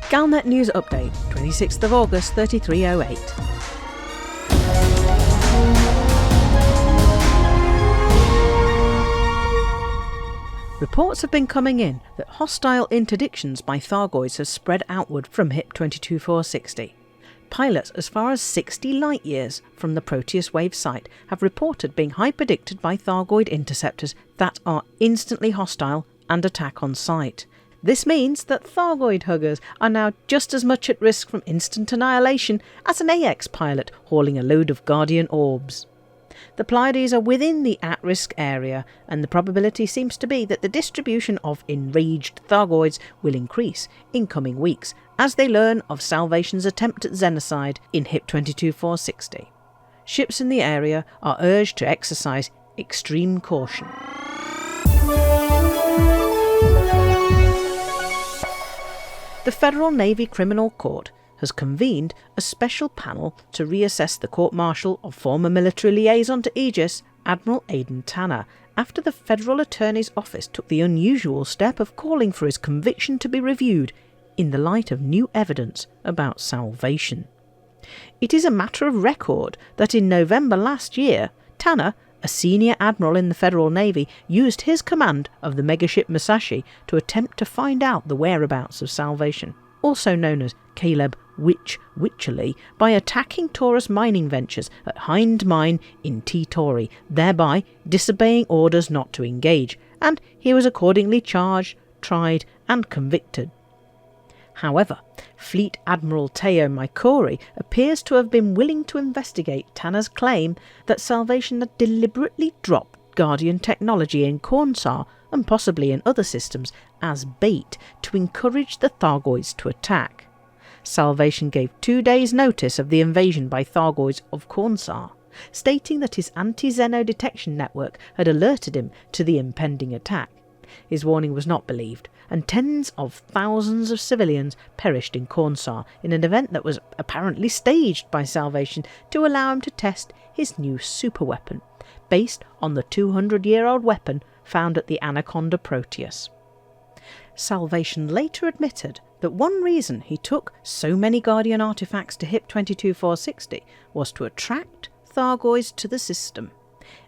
Galnet News Update, 26th of August 3308. Reports have been coming in that hostile interdictions by Thargoids have spread outward from HIP 22460. Pilots as far as 60 light-years from the Proteus wave site have reported being hyperdicted by Thargoid interceptors that are instantly hostile and attack on sight. This means that Thargoid huggers are now just as much at risk from instant annihilation as an AX pilot hauling a load of Guardian orbs. The Pleiades are within the at-risk area, and the probability seems to be that the distribution of enraged Thargoids will increase in coming weeks as they learn of Salvation's attempt at xenocide in HIP 22460. Ships in the area are urged to exercise extreme caution. The Federal Navy Criminal Court has convened a special panel to reassess the court-martial of former military liaison to Aegis, Admiral Aidan Tanner, after the Federal Attorney's Office took the unusual step of calling for his conviction to be reviewed in the light of new evidence about Salvation. It is a matter of record that in November last year, Tanner, a senior admiral in the Federal Navy, used his command of the megaship Musashi to attempt to find out the whereabouts of Salvation, also known as Caleb Wycherley, by attacking Taurus Mining Ventures at Hind Mine in T-Tori, thereby disobeying orders not to engage, and he was accordingly charged, tried and convicted. However, Fleet Admiral Teo Maikori appears to have been willing to investigate Tanner's claim that Salvation had deliberately dropped Guardian technology in Cornsar and possibly in other systems as bait to encourage the Thargoids to attack. Salvation gave 2 days' notice of the invasion by Thargoids of Cornsar, stating that his anti-Xeno detection network had alerted him to the impending attack. His warning was not believed, and tens of thousands of civilians perished in Cornsar in an event that was apparently staged by Salvation to allow him to test his new superweapon, based on the 200-year-old weapon found at the Anaconda Proteus. Salvation later admitted that one reason he took so many Guardian artifacts to HIP 22460 was to attract Thargoids to the system.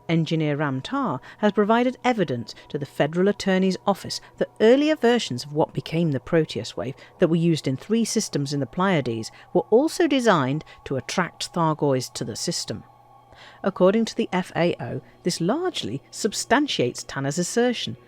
Engineer Ramtar has provided evidence to the Federal Attorney's Office that earlier versions of what became the Proteus wave that were used in 3 systems in the Pleiades were also designed to attract Thargoids to the system. According to the FAO, this largely substantiates Tanner's assertion,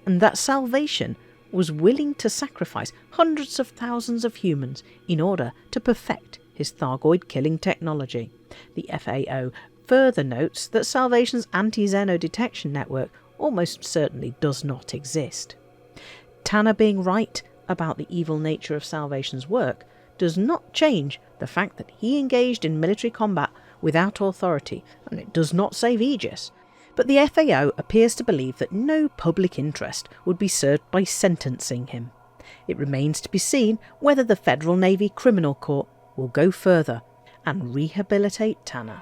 and that Salvation was willing to sacrifice hundreds of thousands of humans in order to perfect his Thargoid killing technology. The FAO further notes that Salvation's anti-Xeno detection network almost certainly does not exist. Tanner being right about the evil nature of Salvation's work does not change the fact that he engaged in military combat without authority, and it does not save Aegis. But the FAO appears to believe that no public interest would be served by sentencing him. It remains to be seen whether the Federal Navy Criminal Court will go further and rehabilitate Tanner.